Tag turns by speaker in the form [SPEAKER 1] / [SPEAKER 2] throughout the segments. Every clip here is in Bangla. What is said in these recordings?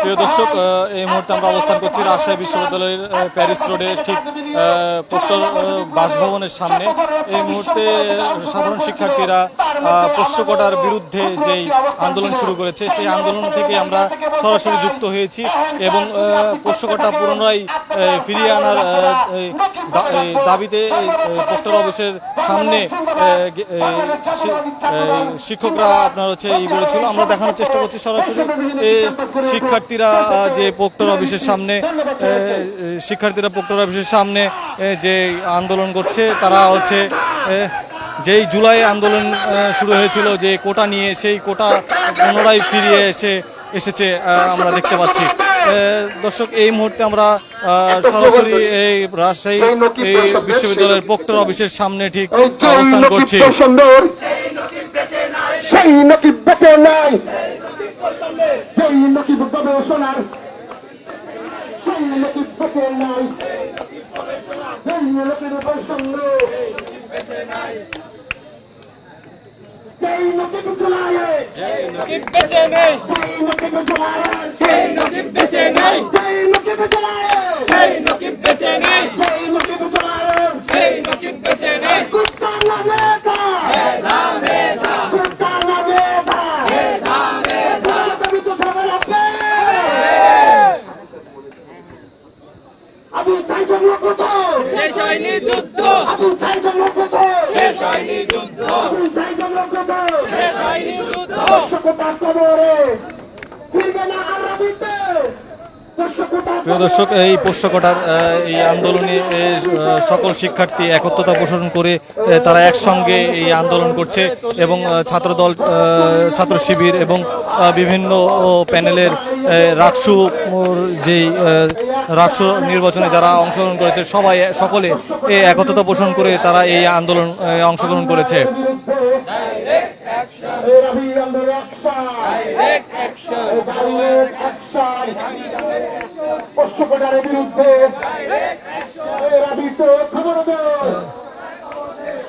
[SPEAKER 1] প্রিয় দর্শক, এই মুহূর্তে আমরা অবস্থান করছি রাজশাহী বিশ্ববিদ্যালয়ের প্যারিস রোডে ঠিক প্রক্টর বাসভবনের সামনে। এই মুহূর্তে সাধারণ শিক্ষার্থীরা পোষ্য কোটার বিরুদ্ধে যেই আন্দোলন শুরু করেছে সেই আন্দোলন থেকে আমরা সরাসরি যুক্ত হয়েছি এবং পোষ্য কোটা পুনরায় ফিরিয়ে আনার দাবিতে প্রক্টর অফিসের সামনে শিক্ষকরা আপনার হচ্ছে বলেছিল। আমরা দেখানোর চেষ্টা করছি সরাসরি শিক্ষার্থীরা যে প্রক্টর অফিসের সামনে যে আন্দোলন করছে, তারা হচ্ছে যেই জুলাই আন্দোলন শুরু হয়েছিল যে কোটা নিয়ে, সেই কোটা পুনরায় ফিরিয়ে এসেছে আমরা দেখতে পাচ্ছি। দর্শক, এই মুহূর্তে আমরা সরাসরি এই রাজশাহী বিশ্ববিদ্যালয়ের প্রক্টর অফিসের সামনে ঠিক অবস্থান করছি। প্রিয় দর্শক, এই পোষ্য কোটার এই আন্দোলনে সকল শিক্ষার্থী একত্রতা পোষণ করে তারা একসঙ্গে এই আন্দোলন করছে এবং ছাত্রদল, ছাত্র শিবির এবং বিভিন্ন প্যানেলের রাকসু নির্বাচনে যারা অংশগ্রহণ করেছে সকলে একত্রতা পোষণ করে তারা এই আন্দোলন অংশগ্রহণ করেছে।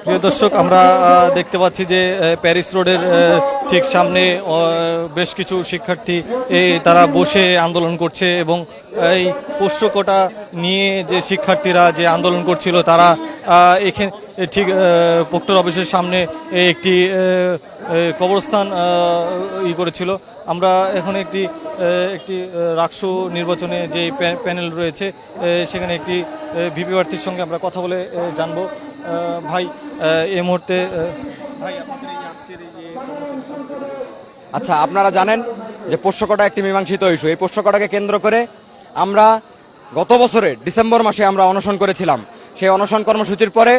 [SPEAKER 1] প্রিয় দর্শক, আমরা দেখতে পাচ্ছি যে প্যারিস রোডের ঠিক সামনে বেশ কিছু শিক্ষার্থী তারা বসে আন্দোলন করছে এবং এই পোষ্য কোটা নিয়ে যে শিক্ষার্থীরা যে আন্দোলন করছিল তারা এখানে ঠিক প্রক্টর অফিসের সামনে একটি কবরস্থান করেছিল। আমরা এখন একটি রাকসু নির্বাচনে যে প্যানেল রয়েছে সেখানে একটি ভিপি প্রার্থীর সঙ্গে আমরা কথা বলে জানবো। ভাই, এই মুহূর্তে
[SPEAKER 2] আচ্ছা, আপনারা জানেন যে পোষ্য কোটা একটি মীমাংসিত ইস্যু। এই পোষ্য কোটাকে কেন্দ্র করে আমরা গত বছরে ডিসেম্বর মাসে আমরা অনশন করেছিলাম। সেই অনশন কর্মসূচির পরে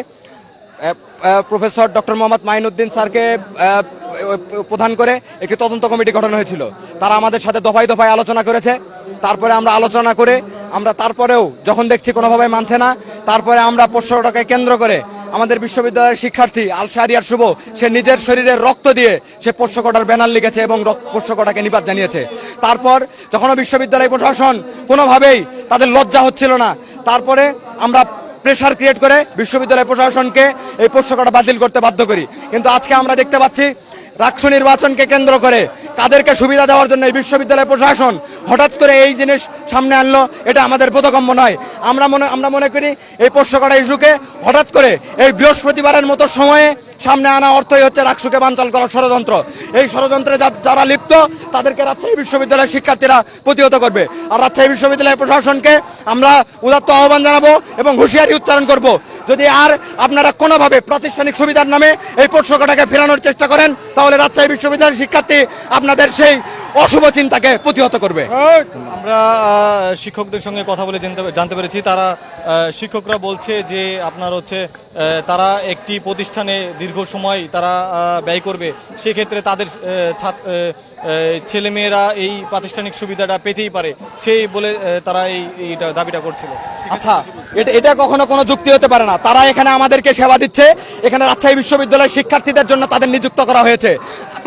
[SPEAKER 2] প্রফেসর ডক্টর মোহাম্মদ মাইনুদ্দিন স্যারকে প্রধান করে একটি তদন্ত কমিটি গঠন হয়েছিল। তারা আমাদের সাথে দফায় দফায় আলোচনা করেছে। তারপরে আমরা আলোচনা করে তারপরেও যখন দেখছি কোনোভাবে মানছে না, তারপরে আমরা পোষ্য কোটাকে কেন্দ্র করে আমাদের বিশ্ববিদ্যালয়ের শিক্ষার্থী আল শাহরিয়ার শুভ, সে নিজের শরীরের রক্ত দিয়ে সে পোষ্য কোটার ব্যানার লিখেছে এবং পোষ্য কোটাকে নিপাত জানিয়েছে। তারপর যখন বিশ্ববিদ্যালয় প্রশাসন কোনোভাবেই তাদের লজ্জা হচ্ছিল না, তারপরে আমরা প্রেশার ক্রিয়েট করে বিশ্ববিদ্যালয় প্রশাসনকে এই পোষ্য কোটা বাতিল করতে বাধ্য করি। কিন্তু আজকে আমরা দেখতে পাচ্ছি রাকসু নির্বাচনকে কেন্দ্র করে কাদেরকে সুবিধা দেওয়ার জন্য এই বিশ্ববিদ্যালয় প্রশাসন হঠাৎ করে এই জিনিস সামনে আনলো, এটা আমাদের বোধগম্য নয়। আমরা মনে করি এই পোষ্য কোটা ইস্যুকে হঠাৎ করে এই বৃহস্পতিবারের মতো সময়ে সামনে আনা অর্থই হচ্ছে রাকসুকে বানচাল করার ষড়যন্ত্র। এই ষড়যন্ত্রে যারা লিপ্ত তাদেরকে রাজশাহী বিশ্ববিদ্যালয়ের শিক্ষার্থীরা প্রতিহত করবে। আর রাজশাহী বিশ্ববিদ্যালয় প্রশাসনকে আমরা উদাত্ত আহ্বান জানাবো এবং হুঁশিয়ারি উচ্চারণ করব, যদি আর আপনারা কোনোভাবে প্রাতিষ্ঠানিক সুবিধার নামে এই পোষ্য কোটাকে ফেরানোর চেষ্টা করেন, তাহলে রাজশাহী বিশ্ববিদ্যালয়ের শিক্ষার্থী আপনাদের সেই অশুভ চিন্তাকে প্রতিহত করবে।
[SPEAKER 1] আমরা শিক্ষকদের সঙ্গে কথা বলে জানতে পেরেছি, তারা শিক্ষকরা বলছে যে আপনার হচ্ছে তারা একটি প্রতিষ্ঠানে দীর্ঘ সময় তারা ব্যয় করবে, সেক্ষেত্রে তাদের ছেলেমেয়েরা এই প্রাতিষ্ঠানিক সুবিধাটা পেতেই পারে, সেই বলে তারা এই দাবিটা করছিল।
[SPEAKER 2] আচ্ছা, এটা কখনো কোনো যুক্তি হতে পারে না। তারা এখানে আমাদেরকে সেবা দিচ্ছে, এখানে রাজশাহী বিশ্ববিদ্যালয়ের শিক্ষার্থীদের জন্য তাদের নিযুক্ত করা হয়েছে,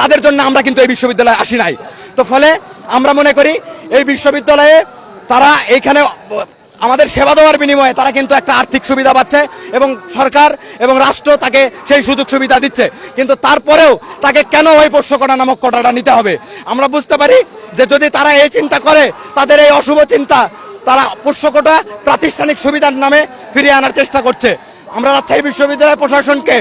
[SPEAKER 2] তাদের জন্য আমরা কিন্তু এই বিশ্ববিদ্যালয়ে আসি নাই। তো ফলে আমরা মনে করি এই বিশ্ববিদ্যালয়ে তারা এইখানে আমাদের সেবা দেওয়ার বিনিময়ে তারা কিন্তু একটা আর্থিক সুবিধা পাচ্ছে এবং সরকার এবং রাষ্ট্র তাকে সেই সুযোগ সুবিধা দিচ্ছে, কিন্তু তারপরেও তাকে কেন ওই পোষ্য কোটা নামক কোটাটা নিতে হবে? আমরা বুঝতে পারি যে যদি তারা এই চিন্তা করে, তাদের এই অশুভ চিন্তা, তারা পোষ্য কোটা প্রাতিষ্ঠানিক সুবিধার নামে ফিরিয়ে আনার চেষ্টা করছে। আমরা রাজশাহী বিশ্ববিদ্যালয় প্রশাসনকে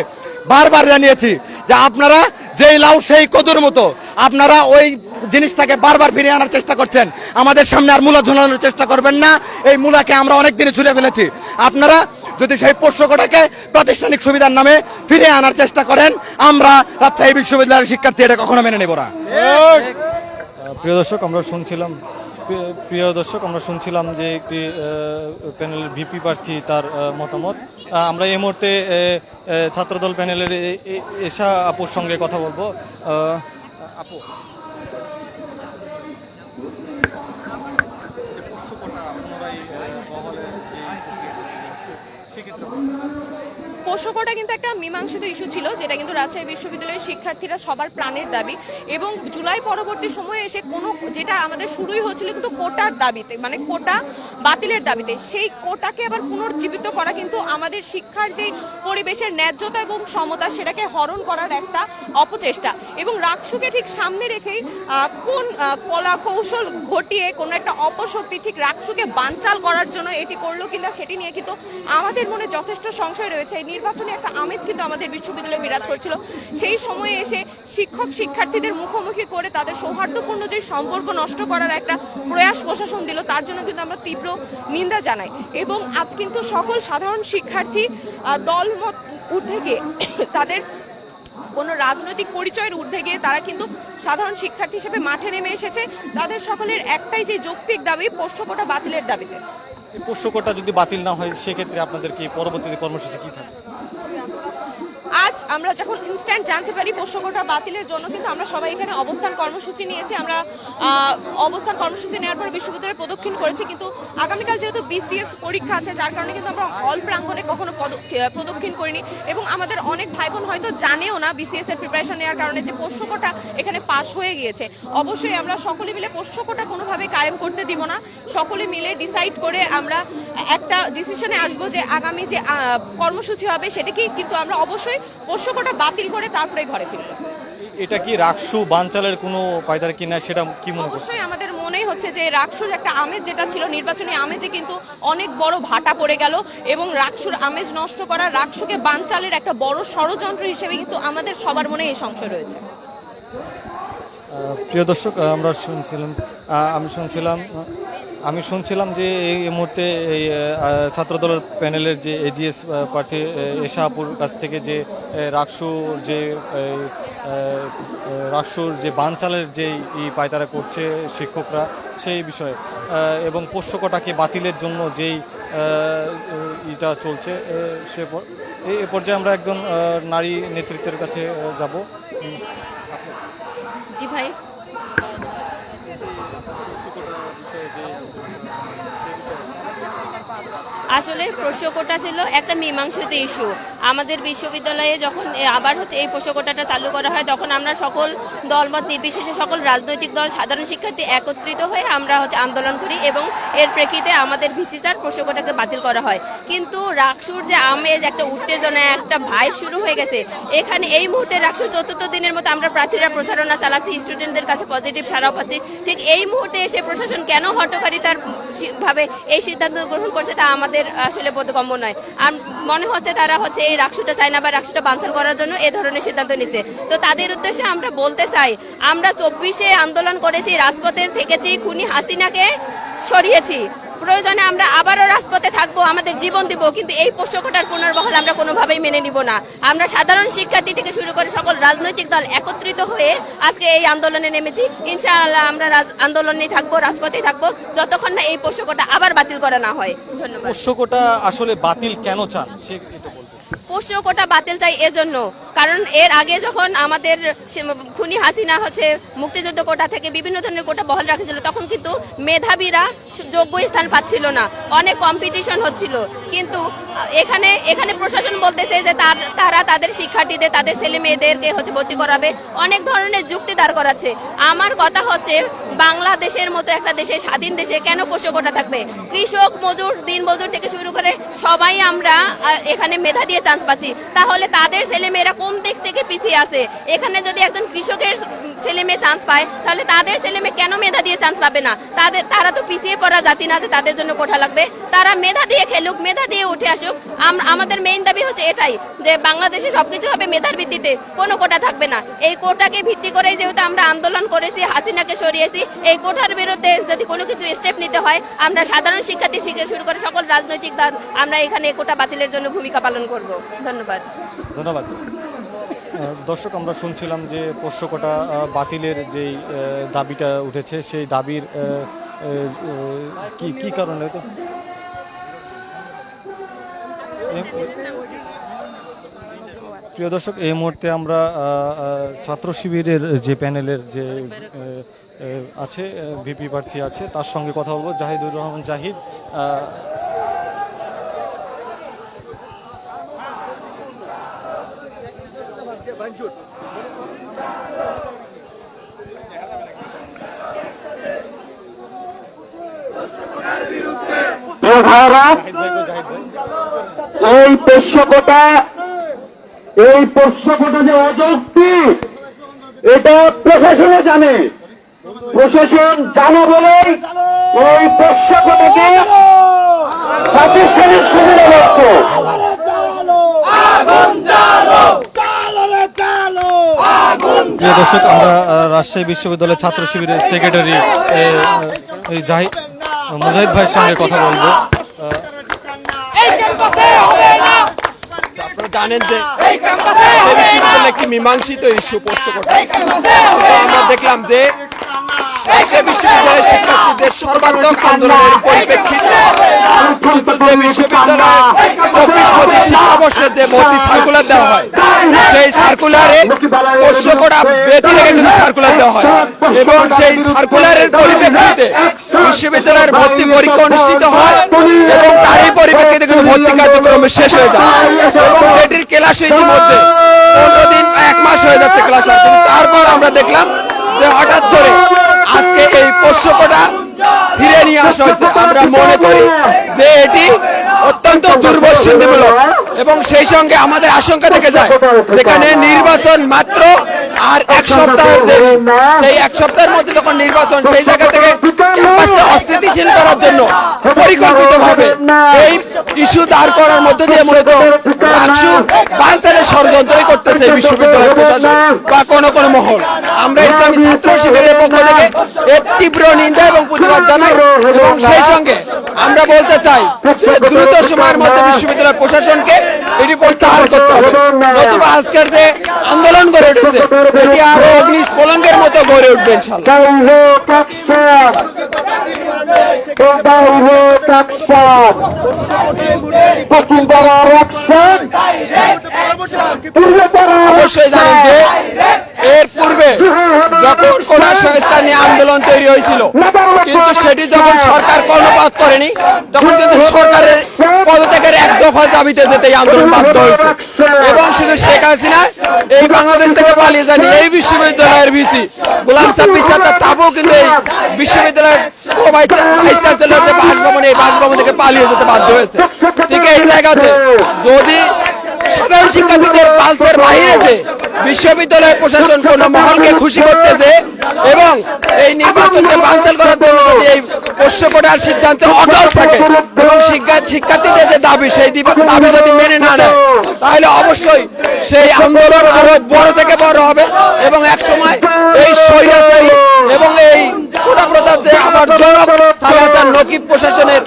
[SPEAKER 2] বারবার জানিয়েছি যে আপনারা যেই লাউ সেই কদুর মতো, আপনারা ওই জিনিসটাকে বারবার ফিরিয়ে আনার চেষ্টা করছেন। আমাদের সামনে আর মূলা ঝুলানোর চেষ্টা করবেন না, এই মূলাকে আমরা অনেক দিনে ছুঁড়ে ফেলেছি। আপনারা যদি সেই পোষ্য কোটাকে প্রাতিষ্ঠানিক সুবিধার নামে ফিরিয়ে আনার চেষ্টা করেন, আমরা রাজশাহী বিশ্ববিদ্যালয়ের শিক্ষার্থী এটা কখনো মেনে নেব না।
[SPEAKER 1] প্রিয় দর্শক, আমরা শুনছিলাম যে একটি প্যানেলের ভিপি প্রার্থী তার মতামত। আমরা এই মুহূর্তে ছাত্রদল প্যানেলের এশা আপুর সঙ্গে কথা বলবো। আপু,
[SPEAKER 3] পোষ্য কোটা কিন্তু একটা মীমাংসিত ইস্যু ছিল, যেটা কিন্তু রাজশাহী বিশ্ববিদ্যালয়ের শিক্ষার্থীরা সবার প্রাণের দাবি, এবং জুলাই পরবর্তী সময়ে এসে যেটা আমাদের শুরুই হয়েছিল কিন্তু কোটার দাবিতে, মানে কোটা বাতিলের দাবিতে, সেই কোটাকে আবার পুনর্জীবিত করা কিন্তু আমাদের শিক্ষার যে পরিবেশের ন্যায্যতা এবং সমতা সেটাকে হরণ করার একটা অপচেষ্টা। এবং রাকসুকে ঠিক সামনে রেখেই কোন কলা কৌশল ঘটিয়ে কোনো একটা অপশক্তি ঠিক রাকসুকে বানচাল করার জন্য এটি করলো কিনা সেটি নিয়ে কিন্তু আমাদের মনে যথেষ্ট সংশয় রয়েছে। নির্বাচনে একটা আমেজ কিন্তু আমাদের বিশ্ববিদ্যালয়ে বিরাজ করছিল, সেই সময়ে এসে শিক্ষক শিক্ষার্থীদের মুখোমুখি করে তাদের সৌহার্দ্যপূর্ণ যে সম্পর্ক নষ্ট করার একটা প্রয়াস প্রশাসন দিল, তার জন্য কিন্তু আমরা তীব্র নিন্দা জানাই। এবং আজ কিন্তু সকল সাধারণ শিক্ষার্থী দলমত ঊর্ধ্বে গিয়ে তাদের কোনো রাজনৈতিক পরিচয়ের ঊর্ধ্বে গিয়ে তারা কিন্তু সাধারণ শিক্ষার্থী হিসেবে মাঠে নেমে এসেছে। তাদের সকলের একটাই যে যৌক্তিক দাবি, পোষ্য কোটা বাতিলের দাবিতে।
[SPEAKER 1] এই পোষ্য কোটা যদি বাতিল না হয়, সেক্ষেত্রে আপনাদের কি পরবর্তীতে কর্মসূচি কি থাকবে?
[SPEAKER 3] আজ আমরা যখন ইনস্ট্যান্ট জানতে পারি পোষ্য কোটা বাতিলের জন্য, কিন্তু আমরা সবাই এখানে অবস্থান কর্মসূচি নিয়েছি। আমরা অবস্থান কর্মসূচি নেওয়ার পর বিশ্ববিদ্যালয়ে প্রদক্ষিণ করেছি, কিন্তু আগামীকাল যেহেতু বিসিএস পরীক্ষা আছে, যার কারণে কিন্তু আমরা হল প্রাঙ্গণে কখনো প্রদক্ষিণ করিনি। এবং আমাদের অনেক ভাই বোন হয়তো জানেও না বিসিএস এর প্রিপারেশন নেওয়ার কারণে যে পোষ্য কোটা এখানে পাস হয়ে গিয়েছে। অবশ্যই আমরা সকলে মিলে পোষ্য কোটা কোনোভাবে কায়েম করতে দিব না। সকলে মিলে ডিসাইড করে আমরা একটা ডিসিশনে আসবো যে আগামী যে কর্মসূচি হবে সেটাকেই কিন্তু আমরা অবশ্যই পোষ্য কোটা বাতিল করে তারপরে ঘরে ফিরবো।
[SPEAKER 1] এটা কি রাকসু বানচালের কোনো পায়দার কিনা, সেটা কি মনে করছেন?
[SPEAKER 3] অবশ্যই আমাদের মনেই হচ্ছে যে রাকসুর একটা আমেজ যেটা ছিল নির্বাচনী আমেজে কিন্তু অনেক বড় ভাটা পড়ে গেল, এবং রাকসুর আমেজ নষ্ট করা, রাকসুকে বানচালের একটা বড় ষড়যন্ত্র হিসেবে কিন্তু আমাদের সবার মনে এই সংশয় রয়েছে।
[SPEAKER 1] প্রিয় দর্শক, আমি শুনছিলাম যে এই মুহূর্তে এই ছাত্রদলের প্যানেলের যে এজিএস প্রার্থী এশা আপুর কাছ থেকে যে রাকসুর যে বানচালের যে পায়তারা করছে শিক্ষকরা সেই বিষয়ে, এবং পোষ্য কোটাকে বাতিলের জন্য যেই এটা চলছে, এই পর্যায়ে আমরা একজন নারী নেতৃত্বের কাছে যাব।
[SPEAKER 3] জি ভাই,
[SPEAKER 4] আসলে পোষ্য কোটা ছিল একটা মীমাংসিত ইস্যু। আমাদের বিশ্ববিদ্যালয়ে যখন আবার এই পোষ্য কোটাটা চালু করা হয়, তখন আমরা সকল দলমত নির্বিশেষে সকল রাজনৈতিক দল, সাধারণ শিক্ষার্থী একত্রিত হয়ে আমরা আন্দোলন করি, এবং এর প্রেক্ষিতে আমাদের ভিসিসার পোষ্য কোটাকে বাতিল করা হয়। কিন্তু রাকসুর যে আমেজ, একটা উত্তেজনা, একটা ভাইব শুরু হয়ে গেছে এখানে। এই মুহূর্তে রাকসুর ৪র্থ দিনের মতো আমরা প্রার্থীরা প্রচারণা চালাচ্ছি, স্টুডেন্টদের কাছে পজিটিভ সাড়াও পাচ্ছি। ঠিক এই মুহূর্তে এসে প্রশাসন কেন হঠকারিতার ভাবে এই সিদ্ধান্ত গ্রহণ করছে তা আমাদের আসলে বোধগম্য নয়। আর মনে হচ্ছে তারা এই রাকসুটা চায় না বা রাকসুটা বানচাল করার জন্য এ ধরনের সিদ্ধান্ত নিচ্ছে। তো তাদের উদ্দেশ্যে আমরা বলতে চাই, আমরা 24-এ আন্দোলন করেছি, রাজপথে থেকেছি, খুনি হাসিনাকে সরিয়েছি, প্রয়োজনে আমরা আবারও রাজপথে থাকবো, আমাদের জীবন দিব, কিন্তু এই পোষ্য কোটার পুনর্বহাল আমরা কোনোভাবেই মেনে নিব না। আমরা সাধারণ শিক্ষার্থী থেকে শুরু করে সকল রাজনৈতিক দল একত্রিত হয়ে আজকে এই আন্দোলনে নেমেছি। ইনশাআল্লাহ আমরা আন্দোলনে থাকবো, রাজপথে থাকবো, যতক্ষণ না এই পোষ্য কোটা আবার বাতিল করা না হয়। ধন্যবাদ।
[SPEAKER 1] পোষ্য কোটা আসলে বাতিল কেন চান, সেটা বলবেন?
[SPEAKER 4] পোষ্য কোটা বাতিল চাই এজন্য, কারণ এর আগে যখন আমাদের খুনি হাসিনা হচ্ছে মুক্তিযুদ্ধ কোটা থেকে বিভিন্ন ধরনের কোটা বহাল রাখছিল, তখন কিন্তু মেধাবীরা যোগ্য স্থান পাচ্ছিল না, অনেক কম্পিটিশন হচ্ছিল। কিন্তু এখানে প্রশাসন বলতেছে যে তারা তাদের শিক্ষার্থীদের, তাদের ছেলে মেয়েদেরকে হচ্ছে ভর্তি করাবে, অনেক ধরনের যুক্তি দাঁড় করাচ্ছে। আমার কথা হচ্ছে বাংলাদেশের মতো একটা দেশে, স্বাধীন দেশে কেন পোষ্য কোটা থাকবে? কৃষক, মজুর, দিন মজুর থেকে শুরু করে সবাই আমরা এখানে মেধা দিয়ে চান্স পাচ্ছি, তাহলে তাদের ছেলে মেয়েরা কোন দিক থেকে পিছিয়ে আছে? এখানে যদি একজন কৃষকের ছেলে মেয়ে চান্স পায়, তাহলে তাদের ছেলে মেয়ে কেন মেধা দিয়ে চান্স পাবে না? তারা তো পিছিয়ে পড়া জাতি না যে তাদের জন্য কোটা লাগবে। তারা মেধা দিয়ে খেলুক, মেধা দিয়ে উঠে আসুক। আমাদের মেইন দাবি হচ্ছে এটাই যে বাংলাদেশে সবকিছু হবে মেধার ভিত্তিতে, কোনো কোটা থাকবে না। এই কোটাকে ভিত্তি করেই যেহেতু আমরা আন্দোলন করেছি, হাসিনাকে সরিয়েছি, এই কোটার বিরুদ্ধে যদি কোনো কিছু স্টেপ নিতে হয়, আমরা সাধারণ শিক্ষার্থী থেকে শুরু করে সকল রাজনৈতিক দল আমরা এখানে কোটা বাতিলের জন্য ভূমিকা পালন করব। ধন্যবাদ।
[SPEAKER 1] ধন্যবাদ। দর্শক, আমরা শুনছিলাম যে পোষ্য কোটা বাতিলের যেই দাবিটা উঠেছে, সেই দাবির কি কারণে প্রিয় দর্শক, এই মুহূর্তে আমরা ছাত্র শিবিরের যে প্যানেলের যে আছে ভিপি প্রার্থী আছে, তার সঙ্গে কথা বলবো। জাহিদুর রহমান জাহিদ,
[SPEAKER 5] এই পোষ্য কোটা যে অযৌক্তিক, এটা প্রশাসনে জানে। প্রশাসন জানা বলেই ওই পোষ্য কোটাকে প্রাতিষ্ঠানিক সুবিধা দিচ্ছে।
[SPEAKER 1] প্রিয় দর্শক, আমরা রাজশাহী বিশ্ববিদ্যালয়ের ছাত্র শিবিরের সেক্রেটারি মুজাহিদ ভাইয়ের সঙ্গে কথা বলবো।
[SPEAKER 6] আপনারা জানেন যে বিশ্ববিদ্যালয় একটি মীমাংসিত ইস্যু পোষ্য কোটা। আমরা দেখলাম যে রাজশাহী বিশ্ববিদ্যালয়ের শিক্ষার্থীদের সর্বাত্মক আন্দোলনের পরিপ্রেক্ষিতে কিন্তু যে বিশ্ববিদ্যালয়ে 24-25 শিক্ষাবর্ষের যে ভর্তি সার্কুলার দেওয়া হয়, সেই সার্কুলারে পোষ্য কোটা বেতন থেকে কিন্তু সার্কুলার দেওয়া হয়, এবং সেই সার্কুলারের পরিপ্রেক্ষিতে বিশ্ববিদ্যালয়ের ভর্তি পরীক্ষা অনুষ্ঠিত হয়, এবং তারই পরিপ্রেক্ষিতে কিন্তু ভর্তি কার্যক্রম শেষ হয়ে যায়, এবং যেটির ক্লাস ইতিমধ্যে 15 দিন 1 মাস হয়ে যাচ্ছে ক্লাস। তারপর আমরা দেখলাম যে হঠাৎ করে আজকে এই পোষ্য কোটা ফিরে নিয়ে আসা হয়েছে। আমরা মনে করি যে এটি অত্যন্ত দুর্বলসিন্ধিমূলক, এবং সেই সঙ্গে আমাদের আশঙ্কা থেকে যায় যেখানে নির্বাচন মাত্র আর 1 সপ্তাহ দেরি। সেই 1 সপ্তাহের মধ্যে যখন নির্বাচন, সেই জায়গা থেকে ক্যাম্পাসকে অস্থিতিশীল করার জন্য পরিকল্পিতভাবে এই ইস্যু দাঁড় করার মধ্য দিয়ে মূলত আকসু বানচালের ষড়যন্ত্রই করতেছে এই বিশ্ববিদ্যালয় প্রশাসন বা কোনো মহল। আমরা ইসলামী ছাত্র শিবিরের পক্ষ থেকে এর তীব্র নিন্দা এবং প্রতিবাদ জানাই, এবং সেই সঙ্গে আমরা বলতে চাই যে দ্রুত সময়ের মধ্যে বিশ্ববিদ্যালয় প্রশাসনকে এটি প্রত্যাহার করতে হবে, নতুবা আজকের যে আন্দোলন গড়ে উঠেছে এটি আরো অগ্নিস্ফোলনের মতো গড়ে উঠবে ইনশাআল্লাহ। অবশ্যই জানেন যে এর পূর্বে যখন কোন সংস্থা নিয়ে আন্দোলন তৈরি হয়েছিল, কিন্তু সেটি যখন সরকার কর্ণপাত করেনি, তখন কিন্তু সরকারের পদত্যাগের 1 দফা দাবিতে যেতে এই আন্দোলন বাধ্য হয়েছে, এবং শুধু শেখ হাসিনা এই বাংলাদেশ থেকে পালিয়ে যায়নি, এই বিশ্ববিদ্যালয়ের ভিসি গোলাম সাব্বির সাত্তার তাবও কিন্তু এই বিশ্ববিদ্যালয়ের ভাইস চ্যান্সেলর যে বাসভবন, এই বাসভবন থেকে পালিয়ে যেতে বাধ্য হয়েছে। ঠিক এই জায়গাতে যদি সাধারণ শিক্ষার্থীদের পালসের বাইরে যে বিশ্ববিদ্যালয় প্রশাসন কোন মহলকে খুশি করতেছে এবং এই নির্বাচনকে বানচাল করার জন্য যদি এই পোষ্য কোটার সিদ্ধান্ত অটল থাকে এবং শিক্ষার্থীদের যে দাবি, সেই দাবি যদি মেনে না নেয়, তাহলে অবশ্যই সেই আন্দোলন আরো বড় থেকে বড় হবে, এবং একসময় এই স্বৈরাচারী এবং এই কোটা প্রথার যে আবার জনক সালেহ হাসান নকিব প্রশাসনের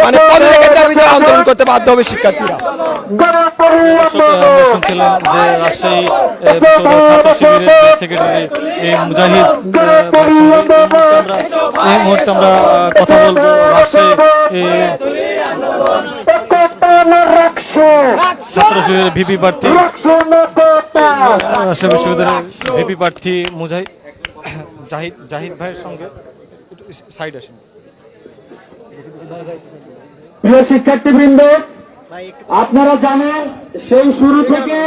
[SPEAKER 6] মানে পদত্যাগের দাবিতে আন্দোলন করতে বাধ্য হবে শিক্ষার্থীরা।
[SPEAKER 1] শুনছিলেন যে রাজশাহী ছাত্র শিবিরের সেক্রেটারি মুজাহিদ। এই মুহূর্তে আমরা কথা বলবো রাজশাহী ছাত্র শিবিরের ভিপি প্রার্থী রাজশাহী বিশ্ববিদ্যালয়ের ভিপি প্রার্থী জাহিদ ভাইয়ের সঙ্গে সাইড আসেন।
[SPEAKER 5] প্রিয় শিক্ষার্থীবৃন্দ, আপনারা জানেন সেই শুরু থেকে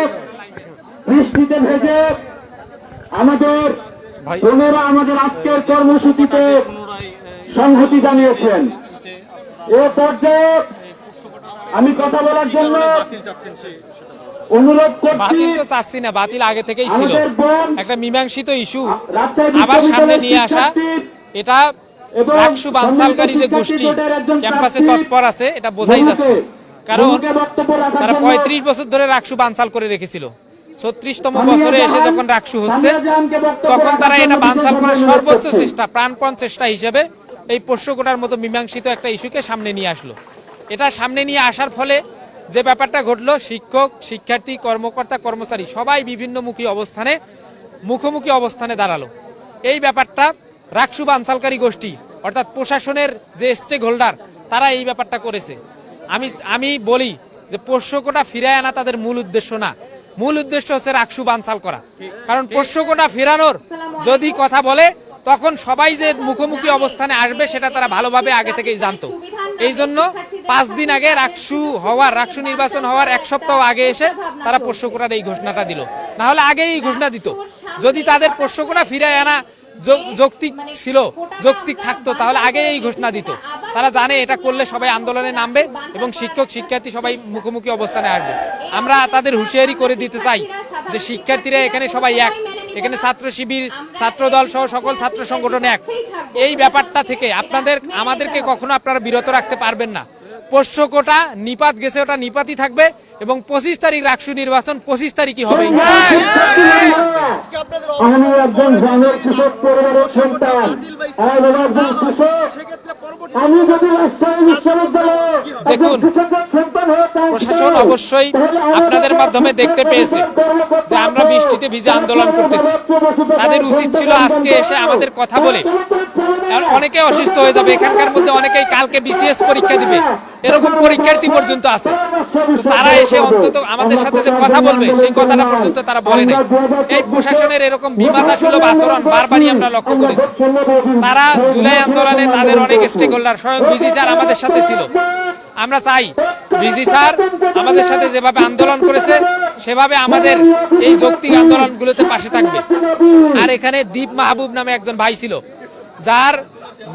[SPEAKER 5] বৃষ্টিতে ভেজে আমাদের
[SPEAKER 1] ভাই
[SPEAKER 5] বোনেরা আমাদের আজকের কর্মসূচিতে সংহতি জানিয়েছেন। এ পর্যায়ে আমি কথা বলার জন্য অনুরোধ করছি,
[SPEAKER 7] বাতিল তো চাচ্ছি না, বাতিল আগে থেকেই ছিল,
[SPEAKER 5] আমাদের বোন
[SPEAKER 7] একটা মীমাংসিত ইস্যু
[SPEAKER 5] রাজশাহী
[SPEAKER 7] আবার সামনে নিয়ে
[SPEAKER 5] বিশ্ববিদ্যালয়ের
[SPEAKER 7] আসা,
[SPEAKER 5] শিক্ষার্থী
[SPEAKER 7] এটা
[SPEAKER 5] এবং
[SPEAKER 7] রাকসু বানচালকারী যে গোষ্ঠী ক্যাম্পাসে তৎপর আছে এটা বোঝাই যাচ্ছে। কারণ তারা 35 বছর ধরে রাকসু বানচাল করে রেখেছিল, 36তম বছরে এসে যখন রাকসু হচ্ছে তখন তারা এটা বানচাল করার সর্বোচ্চ চেষ্টা, প্রাণপণ চেষ্টা হিসেবে এই পোষ্য কোটার মতো মীমাংসিত একটা ইস্যুকে সামনে নিয়ে আসলো। এটা সামনে নিয়ে আসার ফলে যে ব্যাপারটা ঘটলো, শিক্ষক, শিক্ষার্থী, কর্মকর্তা, কর্মচারী সবাই বিভিন্ন মুখোমুখি অবস্থানে দাঁড়ালো। এই ব্যাপারটা রাকসু বানচালকারী গোষ্ঠী অর্থাৎ প্রশাসনের যে স্টেক হোল্ডার তারা এই ব্যাপারটা করেছে। আমি বলি যে পোষ্য কোটা ফিরায় আনা তাদের মূল উদ্দেশ্য না, মূল উদ্দেশ্য হচ্ছে রাকসু বানচাল করা। কারণ পোষ্য কোটা ফেরানোর যদি কথা বলে তখন সবাই যে মুখোমুখি অবস্থানে আসবে সেটা তারা ভালোভাবে আগে থেকেই জানতো। এই জন্য 5 দিন আগে রাকসু নির্বাচন হওয়ার 1 সপ্তাহ আগে এসে তারা পোষ্য কোটার এই ঘোষণাটা দিল। না হলে আগেই এই ঘোষণা দিত। যদি তাদের পোষ্য কোটা ফিরায় আনা যৌক্তিক থাকতো তাহলে আগে এই ঘোষণা দিত। তারা জানে এটা করলে সবাই আন্দোলনে নামবে এবং শিক্ষক শিক্ষার্থী সবাই মুখোমুখি অবস্থানে আসবে। আমরা তাদের হুঁশিয়ারি করে দিতে চাই যে শিক্ষার্থীরা এখানে সবাই এক, এখানে ছাত্র শিবির, ছাত্র দল সহ সকল ছাত্র সংগঠন এক। এই ব্যাপারটা থেকে আমাদেরকে কখনো আপনারা বিরত রাখতে পারবেন না। পোষ্য কোটা নিপাত গেছে, ওটা নিপাতই থাকবে এবং 25 তারিখ রাকসু নির্বাচন 25 তারিখই হবে।
[SPEAKER 5] আমি একজন গ্রামের কৃষক পরিবারের সন্তান, আমি যদি রাজশাহী বিশ্ববিদ্যালয়ে
[SPEAKER 7] দেখুন, প্রশাসন অবশ্যই আপনাদের মাধ্যমে দেখতে পেয়েছে যে আমরা বৃষ্টিতে ভিজে আন্দোলন করতেছি। তাদের উচিত ছিল আজকে এসে আমাদের কথা বলে, অনেকে অসুস্থ হয়ে যাবে, এখানকার মধ্যে অনেকেই কালকে বিসিএস পরীক্ষা দিবে, এরকম পরীক্ষার্থী পর্যন্ত আছে। তো তারা এসে অন্তত আমাদের সাথে যে কথা বলবে সেই কথাটা পর্যন্ত তারা বলে নাই। এই প্রশাসনের এরকম বিমাতাসুলভ আচরণ বারবারই আমরা লক্ষ্য করেছি। তারা জুলাই আন্দোলনে তাদের অনেক স্টেক হোল্ডার, স্বয়ং ভিজি স্যার আমাদের সাথে ছিল। আমরা চাই ভিজি স্যার আমাদের সাথে যেভাবে আন্দোলন করেছে সেভাবে আমাদের এই যৌক্তিক আন্দোলনগুলোতে পাশে থাকবে। আর এখানে দীপ মাহবুব নামে একজন ভাই ছিল যার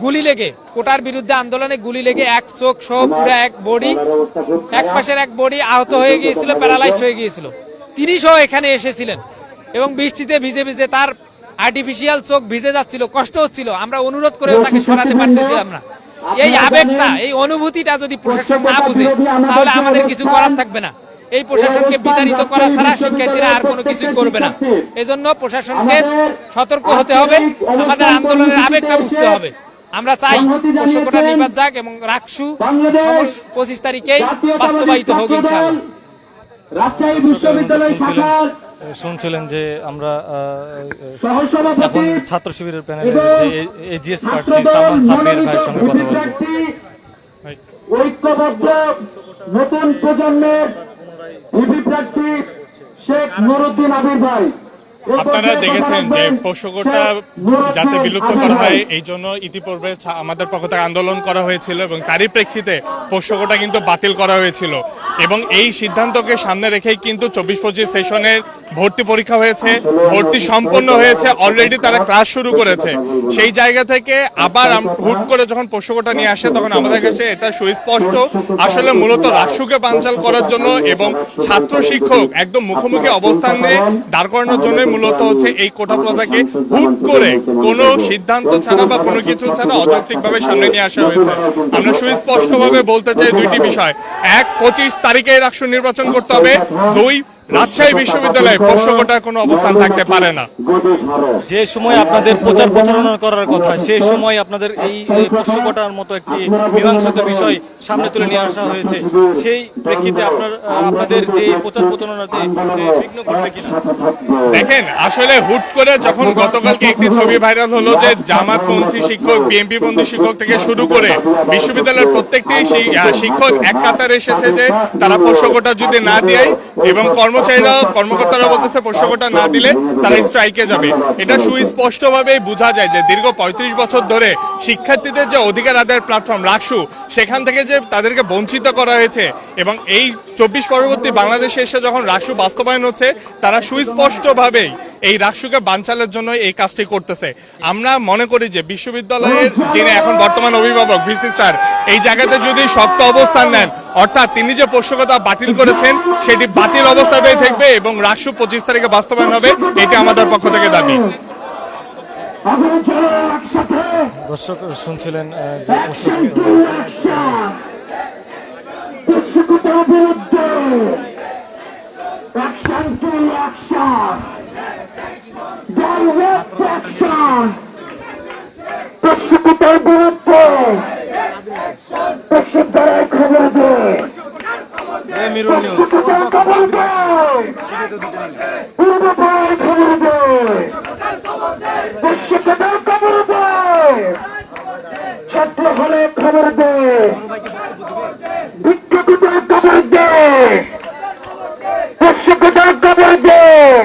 [SPEAKER 7] গুলি লেগে, কোটার বিরুদ্ধে আন্দোলনে গুলি লেগে এক চোখ সহ পুরো এক পাশের এক বডি আহত হয়ে গিয়েছিল, প্যারালাইজ হয়ে গিয়েছিল। তিনি সহ এখানে এসেছিলেন এবং বৃষ্টিতে ভিজে ভিজে তার আর্টিফিশিয়াল চোখ ভিজে যাচ্ছিল, কষ্ট হচ্ছিল। আমরা অনুরোধ করেও তাকে সরাতে পারতেছিলাম না। এই আবেগটা, এই অনুভূতিটা যদি প্রশাসন না বুঝে তাহলে আমাদের কিছু করার থাকবে না। এই প্রশাসনকে বিতাড়িত করা ছাড়া শিক্ষার্থীরা আর কোনো কিছু করবে না। এজন্য প্রশাসনকে সতর্ক হতে হবে, আমাদের আন্দোলনের আবেগটা বুঝতে হবে। আমরা চাই পোষ্য কোটা নিপাত যাক এবং রাকসু 25 তারিখেই বাস্তবায়িত হোক ইনশাআল্লাহ।
[SPEAKER 5] রাজশাহী বিশ্ববিদ্যালয় শাখার
[SPEAKER 1] শুনছিলেন যে আমরা
[SPEAKER 5] সহসভাপতি
[SPEAKER 1] এখন ছাত্র শিবিরের প্যানেলে যে এজিএস প্রার্থী সালমান সাব্বির ভাইয়ের সঙ্গে কথা বলবো।
[SPEAKER 5] ঐক্যবদ্ধ নতুন প্রজন্মের ভিপি প্রার্থী শেখ নুরুদ্দিন আবির ভাই,
[SPEAKER 8] আপনারা দেখেছেন যে পোষ্য কোটা যাতে বিলুপ্ত করা হয় এই জন্য ইতিপূর্বে আমাদের পক্ষ থেকে আন্দোলন করা হয়েছিল এবং তারই প্রেক্ষিতে পোষ্য কোটা কিন্তু বাতিল করা হয়েছিল এবং এই সিদ্ধান্তকে সামনে রেখেই কিন্তু 24-25 সেশনের ভর্তি পরীক্ষা হয়েছে, ভর্তি সম্পন্ন হয়েছে, অলরেডি তারা ক্লাস শুরু করেছে। সেই জায়গা থেকে আবার হুট করে যখন পোষ্য কোটা নিয়ে আসে তখন আমাদের কাছে এটা সুস্পষ্ট আসলে মূলত রাকসুকে বানচাল করার জন্য এবং ছাত্র শিক্ষক একদম মুখোমুখি অবস্থান নিয়ে দাঁড় করানোর জন্য মূলত হচ্ছে এই কোটা প্রথাকে হুট করে কোনো সিদ্ধান্ত ছাড়া বা কোনো কিছু ছাড়া অযৌক্তিকভাবে সামনে নিয়ে আসা হয়েছে। আমরা সুস্পষ্টভাবে বলতে চাই দুইটি বিষয়: 1, 25 তারিখে রাকসু নির্বাচন করতে হবে; 2, রাজশাহী বিশ্ববিদ্যালয়ে পোষ্য কোটার কোনো অবস্থান থাকতে পারে না।
[SPEAKER 1] যে সময় আপনাদের প্রচার প্রচারণা করার কথা সেই সময় আপনাদের এই পোষ্য কোটার মতো একটি মীমাংসিত বিষয় সামনে তুলে নিয়ে আসা হয়েছে, সেই প্রেক্ষিতে আপনাদের যে প্রচার প্রচারণাতে বিঘ্ন ঘটবে কিনা?
[SPEAKER 8] দেখেন, আসলে হুট করে যখন গতকালকে একটি ছবি ভাইরাল হলো যে জামাতপন্থী শিক্ষক, বিএনপি পন্থী শিক্ষক থেকে শুরু করে বিশ্ববিদ্যালয়ের প্রত্যেকটি শিক্ষক এক কাতারে এসেছে যে তারা পোষ্য কোটা যদি না দেয়, এবং কর্মকর্তারা বলতেছে পোষ্য কোটা না দিলে তারা স্ট্রাইকে যাবে। এটা সুস্পষ্টভাবে বোঝা যায় যে দীর্ঘ 35 বছর ধরে শিক্ষার্থীদের যে অধিকার আদায়ের প্ল্যাটফর্ম রাকসু, সেখান থেকে যে তাদেরকে বঞ্চিত করা হয়েছে, এবং এই 24 পরবর্তী বাংলাদেশে এসে যখন রাকসু বাস্তবায়ন হচ্ছে, তারা সুস্পষ্টভাবেই এই রাকসুকে বানচালের জন্য এই কাজটি করতেছে। আমরা মনে করি যে বিশ্ববিদ্যালয়ের যিনি এখন বর্তমান অভিভাবক ভিসি স্যার, এই জায়গাতে যদি শক্ত অবস্থান নেন, অর্থাৎ তিনি যে পোষ্য কোটা বাতিল করেছেন সেটি বাতিল অবস্থাতেই থাকবে এবং রাকসু 25 তারিখে বাস্তবায়ন হবে, এটি আমাদের পক্ষ থেকে দাবি।
[SPEAKER 1] দর্শক শুনছিলেন যে পোষ্য
[SPEAKER 5] পশুকুটার বিরুদ্ধে বিশ্ববিদ্যালয় খবর দেয়,
[SPEAKER 1] মিরর নিউজ
[SPEAKER 5] খবর দেয়, পূর্বপাড়ায় খবর দেয়, বিশ্ববিদ্যালয় খবর দেয়, ছাত্র হলে খবর দেয়, বিক্ষোভের খবর দেয়, বিশ্ববিদ্যালয় খবর দেয়।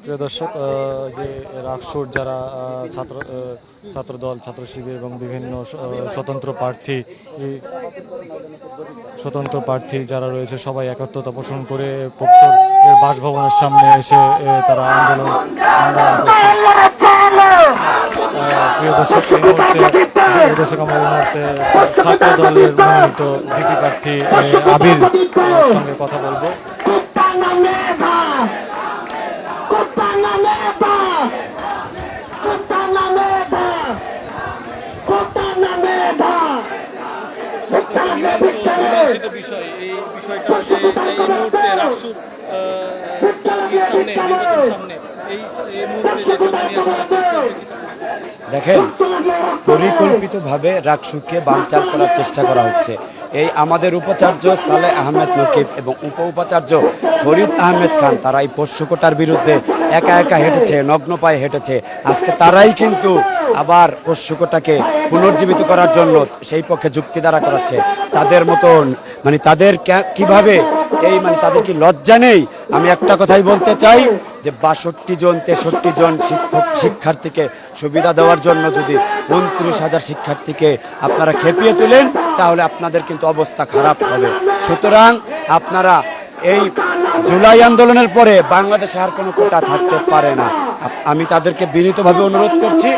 [SPEAKER 1] প্রিয় দর্শক, যে রাকসুর যারা ছাত্রদল, ছাত্র শিবির এবং বিভিন্ন স্বতন্ত্র প্রার্থী যারা রয়েছে সবাই একত্রতা পোষণ করে প্রক্টরের বাসভবনের সামনে এসে তারা আন্দোলন করছে। প্রিয় দর্শক, আমরা এই মুহূর্তে ছাত্র দলের মনোনীত ভিপি প্রার্থী আবির সঙ্গে কথা বলবো। বিষয় এই বিষয়টা যে এই মুহূর্তে রাকসুর সামনে এই মুহূর্তে যে সামনে নিয়ে আসা হয়েছে,
[SPEAKER 9] দেখেন, পরিকল্পিতভাবে রাকসুকে বানচাল করার চেষ্টা করা হচ্ছে। এই আমাদের উপাচার্য সালেহ আহমেদ নকিব এবং উপ উপাচার্য ফরিদ আহমেদ খান, তারা এই পোষ্য কোটার বিরুদ্ধে একা একা হেঁটেছে, নগ্ন পায়ে হেঁটেছে। আজকে তারাই কিন্তু আবার পোষ্য কোটাকে পুনর্জীবিত করার জন্য সেই পক্ষে যুক্তি দ্বারা করাচ্ছে। তাদের মতন তাদের কিভাবে তাদের কি লজ্জা নেই? আমি একটা কথাই বলতে চাই যে 62 জন 63 জন শিক্ষার্থীকে সুবিধা দেওয়ার জন্য যদি 29,000 শিক্ষার্থীকে আপনারা খেপিয়ে তোলেন, তাহলে আপনাদের কিন্তু অবস্থা খারাপ হবে। সুতরাং আপনারা এই জুলাই আন্দোলনের পরে বাংলাদেশে আর কোনো কোটা থাকতে পারে না। আমি তাদেরকে বিনীতভাবে অনুরোধ করছি,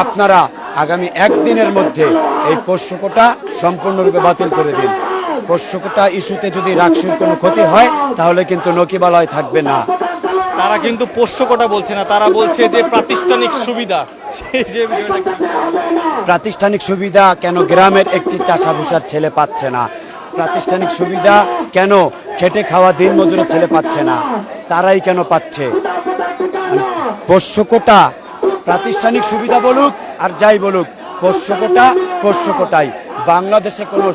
[SPEAKER 9] আপনারা আগামী একদিনের মধ্যে এই পোষ্য কোটা সম্পূর্ণরূপে বাতিল করে দিন। পোষ্য কোটা ইস্যুতে যদি রাকসুর কোনো ক্ষতি হয়, তাহলে কিন্তু নকিবালয় থাকবে না।
[SPEAKER 1] তারা কিন্তু পোষ্য কোটা বলছে না, তারা বলছে যে প্রাতিষ্ঠানিক সুবিধা।
[SPEAKER 9] প্রাতিষ্ঠানিক সুবিধা কেন গ্রামের একটি চাষাভুষার ছেলে পাচ্ছে না? প্রাতিষ্ঠানিক সুবিধা কেন খেটে খাওয়া দিনমজুরের ছেলে পাচ্ছে না? তারাই কেন পাচ্ছে? পোষ্য কোটা প্রাতিষ্ঠানিক সুবিধা বলুক আর যাই বলুক, পোষ্য কোটাই। বাংলাদেশে কোনো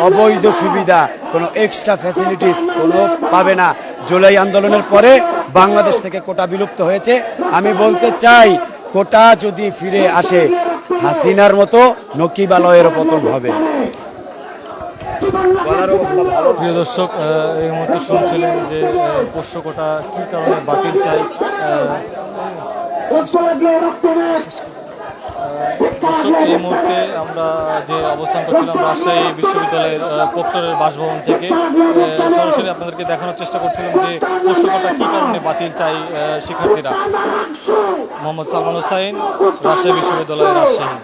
[SPEAKER 9] অবৈধ সুবিধা, কোনো এক্সট্রা ফ্যাসিলিটিস কোনো পাবে না। জুলাই আন্দোলনের পরে বাংলাদেশ থেকে কোটা বিলুপ্ত হয়েছে। আমি বলতে চাই, কোটা যদি ফিরে আসে, হাসিনার মতো নকিবালয়ের পতন হবে।
[SPEAKER 1] প্রিয় দর্শক, এই মুহূর্তে শুনছিলেন যে পোষ্য কোটা কি কারণে বাতিল চাই। দর্শক, এই মুহূর্তে আমরা যে অবস্থান করছিলাম রাজশাহী বিশ্ববিদ্যালয়ের প্রক্টরের বাসভবন থেকে সরাসরি আপনাদেরকে দেখানোর চেষ্টা করছিলাম যে পোষ্য কোটা কি কারণে বাতিল চাই শিক্ষার্থীরা। মোহাম্মদ সালমান হোসাইন, রাজশাহী বিশ্ববিদ্যালয়, রাজশাহী।